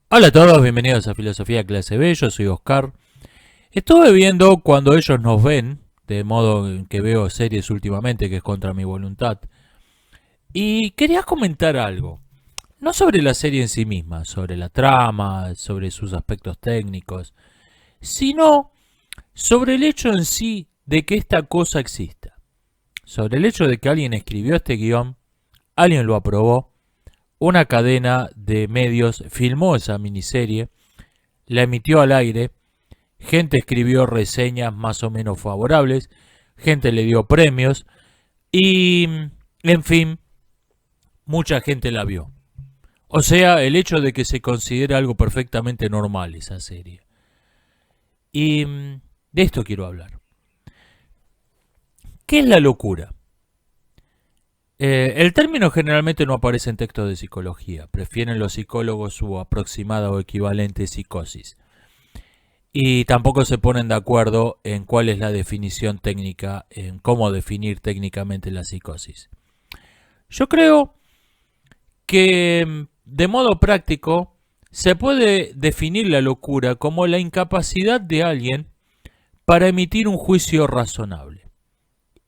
Hola a todos, bienvenidos a Filosofía Clase B, yo soy Oscar. Estuve viendo cuando ellos nos ven, de modo que veo series últimamente, que es contra mi voluntad, y quería comentar algo. No sobre la serie en sí misma, sobre la trama, sobre sus aspectos técnicos, sino sobre el hecho en sí de que esta cosa exista. Sobre el hecho de que alguien escribió este guión, alguien lo aprobó, una cadena de medios filmó esa miniserie, la emitió al aire. Gente escribió reseñas más o menos favorables, gente le dio premios y, en fin, mucha gente la vio. O sea, el hecho de que se considera algo perfectamente normal esa serie. Y de esto quiero hablar. ¿Qué es la locura? El término generalmente no aparece en textos de psicología. Prefieren los psicólogos su aproximada o equivalente psicosis. Y tampoco se ponen de acuerdo en cuál es la definición técnica, en cómo definir técnicamente la psicosis. Yo creo que de modo práctico se puede definir la locura como la incapacidad de alguien para emitir un juicio razonable.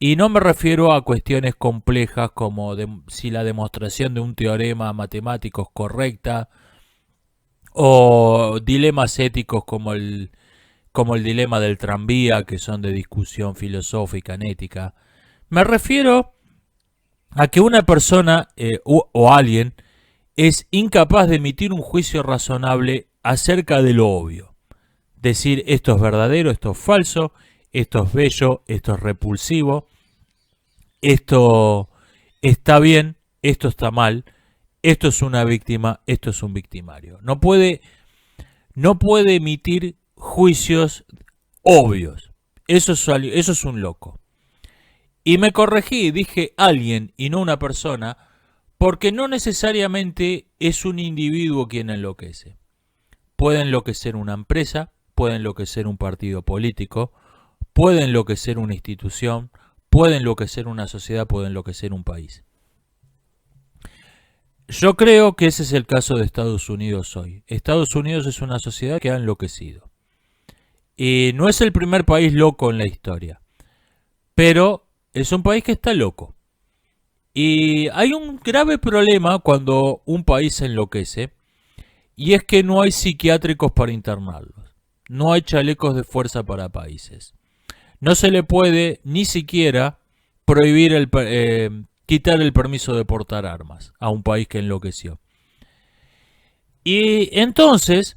Y no me refiero a cuestiones complejas como si la demostración de un teorema matemático es correcta o dilemas éticos como el dilema del tranvía, que son de discusión filosófica, en ética. Me refiero a que una persona o alguien es incapaz de emitir un juicio razonable acerca de lo obvio. Decir esto es verdadero, esto es falso, esto es bello, esto es repulsivo, esto está bien, esto está mal, esto es una víctima, esto es un victimario. No puede emitir juicios obvios. Eso es un loco. Y me corregí, dije alguien y no una persona, porque no necesariamente es un individuo quien enloquece. Puede enloquecer una empresa, puede enloquecer un partido político, puede enloquecer una institución, puede enloquecer una sociedad, puede enloquecer un país. Yo creo que ese es el caso de Estados Unidos hoy. Estados Unidos es una sociedad que ha enloquecido. Y no es el primer país loco en la historia, pero es un país que está loco. Y hay un grave problema cuando un país enloquece, y es que no hay psiquiátricos para internarlos. No hay chalecos de fuerza para países. No se le puede ni siquiera prohibir quitar el permiso de portar armas a un país que enloqueció. Y entonces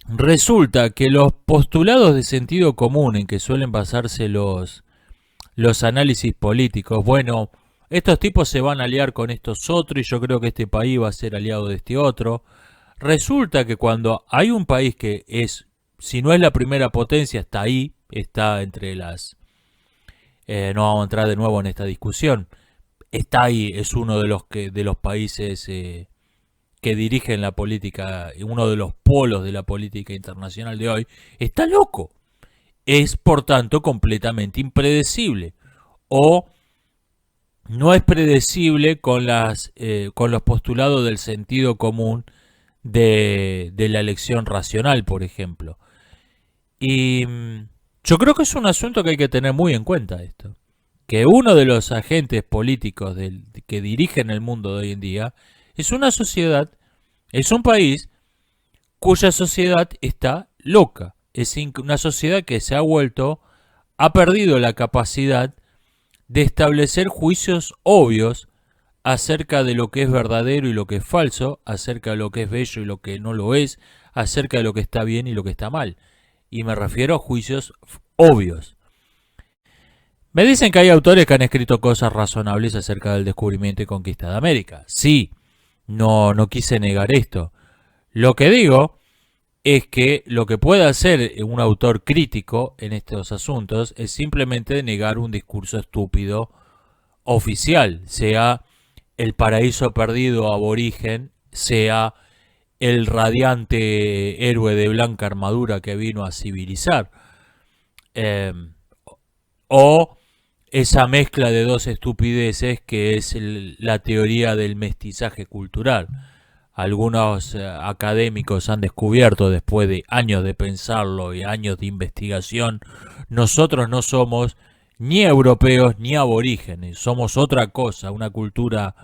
resulta que los postulados de sentido común en que suelen basarse los análisis políticos, bueno, estos tipos se van a aliar con estos otros y yo creo que este país va a ser aliado de este otro. Resulta que cuando hay un país que es, si no es la primera potencia, está ahí, está entre las... no vamos a entrar de nuevo en esta discusión. Está ahí, es uno de los países que dirigen la política, uno de los polos de la política internacional de hoy. Está loco. Es, por tanto, completamente impredecible. O no es predecible con los postulados del sentido común de la elección racional, por ejemplo. Y yo creo que es un asunto que hay que tener muy en cuenta esto. Que uno de los agentes políticos que dirigen el mundo de hoy en día es una sociedad, es un país cuya sociedad está loca. Es una sociedad que ha perdido la capacidad de establecer juicios obvios acerca de lo que es verdadero y lo que es falso, acerca de lo que es bello y lo que no lo es, acerca de lo que está bien y lo que está mal. Y me refiero a juicios obvios. Me dicen que hay autores que han escrito cosas razonables acerca del descubrimiento y conquista de América. Sí, no quise negar esto. Lo que digo es que lo que puede hacer un autor crítico en estos asuntos es simplemente negar un discurso estúpido oficial, sea el paraíso perdido aborigen, sea el radiante héroe de blanca armadura que vino a civilizar, eh, o esa mezcla de dos estupideces que es la teoría del mestizaje cultural. algunos académicos han descubierto después de años de pensarlo y años de investigación, nosotros no somos ni europeos ni aborígenes, somos otra cosa, una cultura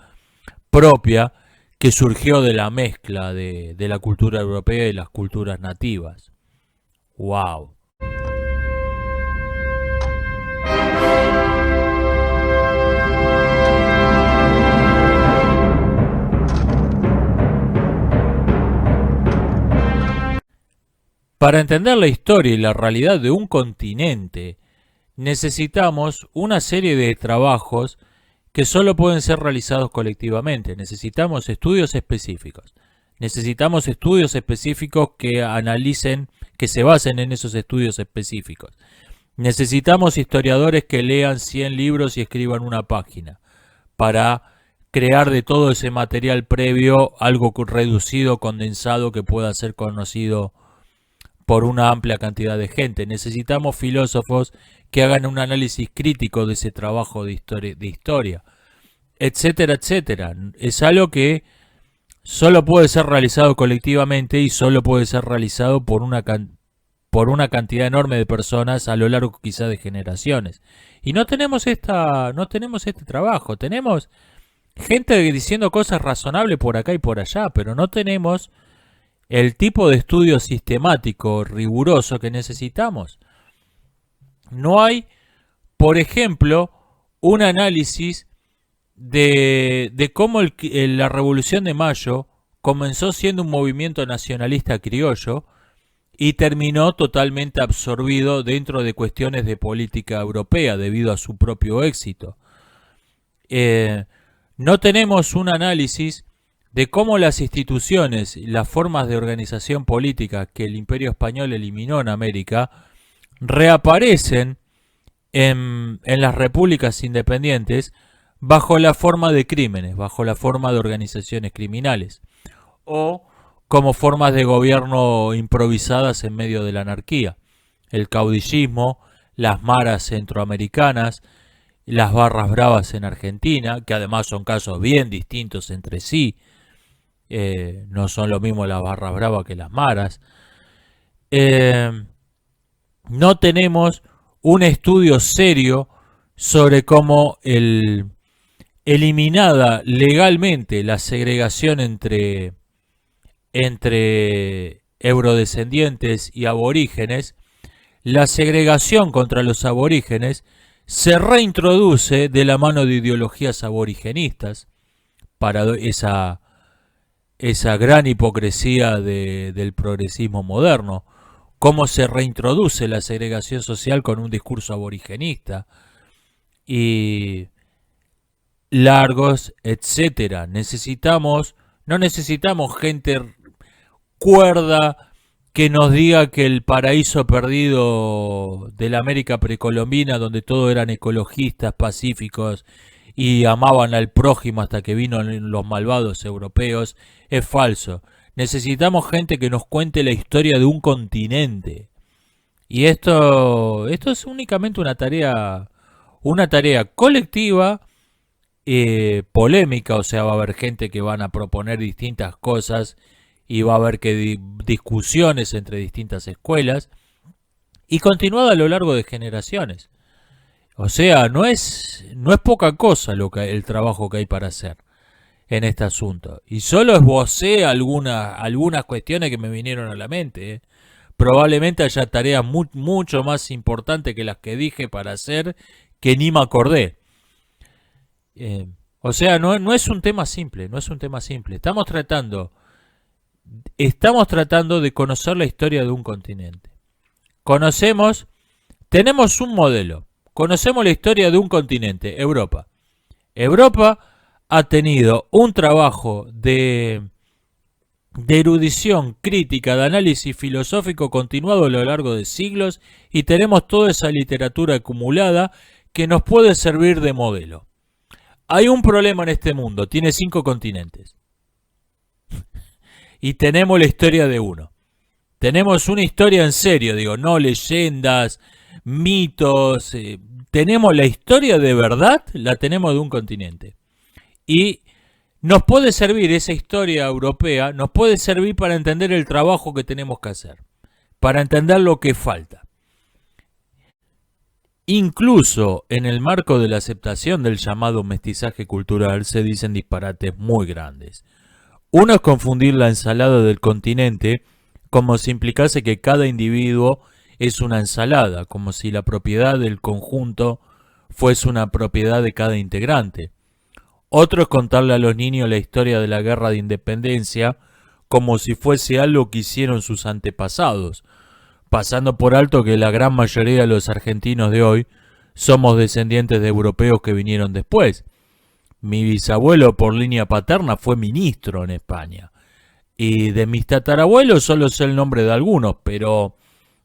propia que surgió de la mezcla de la cultura europea y las culturas nativas. ¡Wow! Para entender la historia y la realidad de un continente, necesitamos una serie de trabajos que solo pueden ser realizados colectivamente. Necesitamos estudios específicos. Necesitamos estudios específicos que analicen, que se basen en esos estudios específicos. Necesitamos historiadores que lean 100 libros y escriban una página para crear de todo ese material previo algo reducido, condensado, que pueda ser conocido por una amplia cantidad de gente. Necesitamos filósofos que hagan un análisis crítico de ese trabajo de historia, etcétera, etcétera. Es algo que solo puede ser realizado colectivamente y solo puede ser realizado por una cantidad enorme de personas a lo largo quizá de generaciones. Y no tenemos este trabajo. Tenemos gente diciendo cosas razonables por acá y por allá, pero no tenemos el tipo de estudio sistemático, riguroso que necesitamos. No hay, por ejemplo, un análisis de cómo la Revolución de Mayo comenzó siendo un movimiento nacionalista criollo y terminó totalmente absorbido dentro de cuestiones de política europea debido a su propio éxito. No tenemos un análisis de cómo las instituciones y las formas de organización política que el Imperio Español eliminó en América reaparecen en las repúblicas independientes bajo la forma de crímenes, bajo la forma de organizaciones criminales, o como formas de gobierno improvisadas en medio de la anarquía. El caudillismo, las maras centroamericanas, las barras bravas en Argentina, que además son casos bien distintos entre sí, no son lo mismo las barras bravas que las maras. No tenemos un estudio serio sobre cómo eliminada legalmente la segregación entre eurodescendientes y aborígenes, la segregación contra los aborígenes se reintroduce de la mano de ideologías aborigenistas para esa gran hipocresía del progresismo moderno. Cómo se reintroduce la segregación social con un discurso aborigenista y largos, etcétera. No necesitamos gente cuerda que nos diga que el paraíso perdido de la América precolombina, donde todos eran ecologistas, pacíficos y amaban al prójimo hasta que vino los malvados europeos, es falso. Necesitamos gente que nos cuente la historia de un continente. Y esto es únicamente una tarea colectiva, polémica, o sea, va a haber gente que van a proponer distintas cosas y va a haber discusiones entre distintas escuelas y continuada a lo largo de generaciones. O sea, no es poca cosa el trabajo que hay para hacer en este asunto. Y solo esbocé algunas cuestiones que me vinieron a la mente. Probablemente haya tareas mucho más importantes que las que dije para hacer que ni me acordé. O sea, no es un tema simple, no es un tema simple. Estamos tratando de conocer la historia de un continente. Tenemos un modelo. Conocemos la historia de un continente, Europa. Europa ha tenido un trabajo de erudición crítica, de análisis filosófico continuado a lo largo de siglos y tenemos toda esa literatura acumulada que nos puede servir de modelo. Hay un problema en este mundo, tiene 5 continentes. Y tenemos la historia de uno. Tenemos una historia en serio, digo, no leyendas, mitos. Tenemos la historia de verdad, la tenemos de un continente. Y nos puede servir esa historia europea, nos puede servir para entender el trabajo que tenemos que hacer, para entender lo que falta. Incluso en el marco de la aceptación del llamado mestizaje cultural se dicen disparates muy grandes. Uno es confundir la ensalada del continente como si implicase que cada individuo es una ensalada, como si la propiedad del conjunto fuese una propiedad de cada integrante. Otro es contarle a los niños la historia de la guerra de independencia como si fuese algo que hicieron sus antepasados, pasando por alto que la gran mayoría de los argentinos de hoy somos descendientes de europeos que vinieron después. Mi bisabuelo por línea paterna fue ministro en España. Y de mis tatarabuelos solo sé el nombre de algunos, pero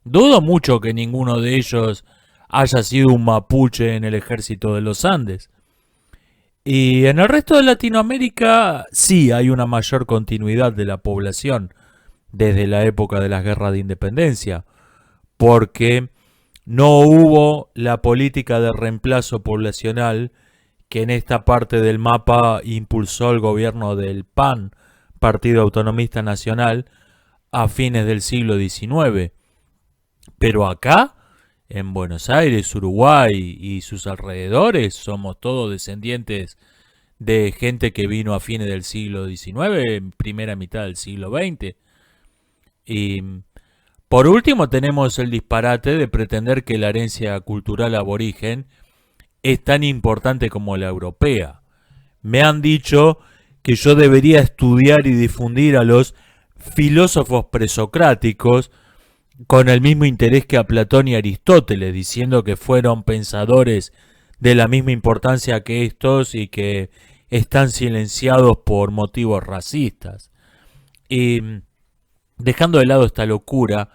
dudo mucho que ninguno de ellos haya sido un mapuche en el ejército de los Andes. Y en el resto de Latinoamérica sí hay una mayor continuidad de la población desde la época de las guerras de independencia, porque no hubo la política de reemplazo poblacional que en esta parte del mapa impulsó el gobierno del PAN, Partido Autonomista Nacional, a fines del siglo XIX. Pero acá, en Buenos Aires, Uruguay y sus alrededores, somos todos descendientes de gente que vino a fines del siglo XIX, en primera mitad del siglo XX. Y por último tenemos el disparate de pretender que la herencia cultural aborigen es tan importante como la europea. Me han dicho que yo debería estudiar y difundir a los filósofos presocráticos con el mismo interés que a Platón y Aristóteles, diciendo que fueron pensadores de la misma importancia que estos y que están silenciados por motivos racistas. Y dejando de lado esta locura,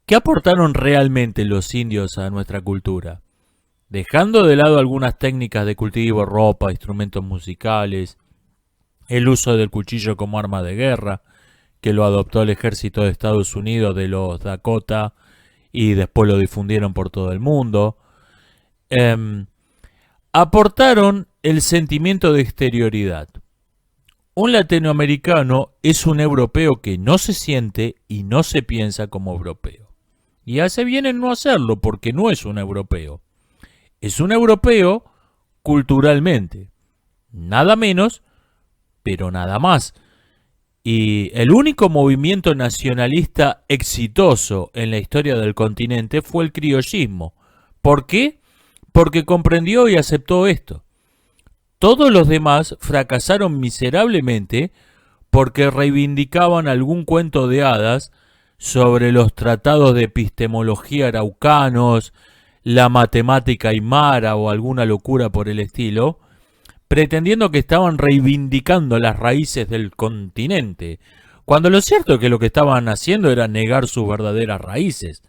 ¿qué aportaron realmente los indios a nuestra cultura? Dejando de lado algunas técnicas de cultivo, ropa, instrumentos musicales, el uso del cuchillo como arma de guerra, que lo adoptó el ejército de Estados Unidos de los Dakota y después lo difundieron por todo el mundo, aportaron el sentimiento de exterioridad. Un latinoamericano es un europeo que no se siente y no se piensa como europeo. Y hace bien en no hacerlo porque no es un europeo. Es un europeo culturalmente. Nada menos, pero nada más. Y el único movimiento nacionalista exitoso en la historia del continente fue el criollismo. ¿Por qué? Porque comprendió y aceptó esto. Todos los demás fracasaron miserablemente porque reivindicaban algún cuento de hadas sobre los tratados de epistemología araucanos, la matemática aymara o alguna locura por el estilo, pretendiendo que estaban reivindicando las raíces del continente, cuando lo cierto es que lo que estaban haciendo era negar sus verdaderas raíces.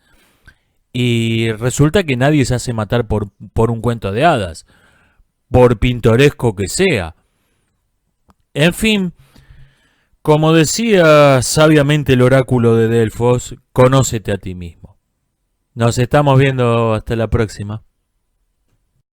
Y resulta que nadie se hace matar por un cuento de hadas, por pintoresco que sea. En fin, como decía sabiamente el oráculo de Delfos, conócete a ti mismo. Nos estamos viendo hasta la próxima.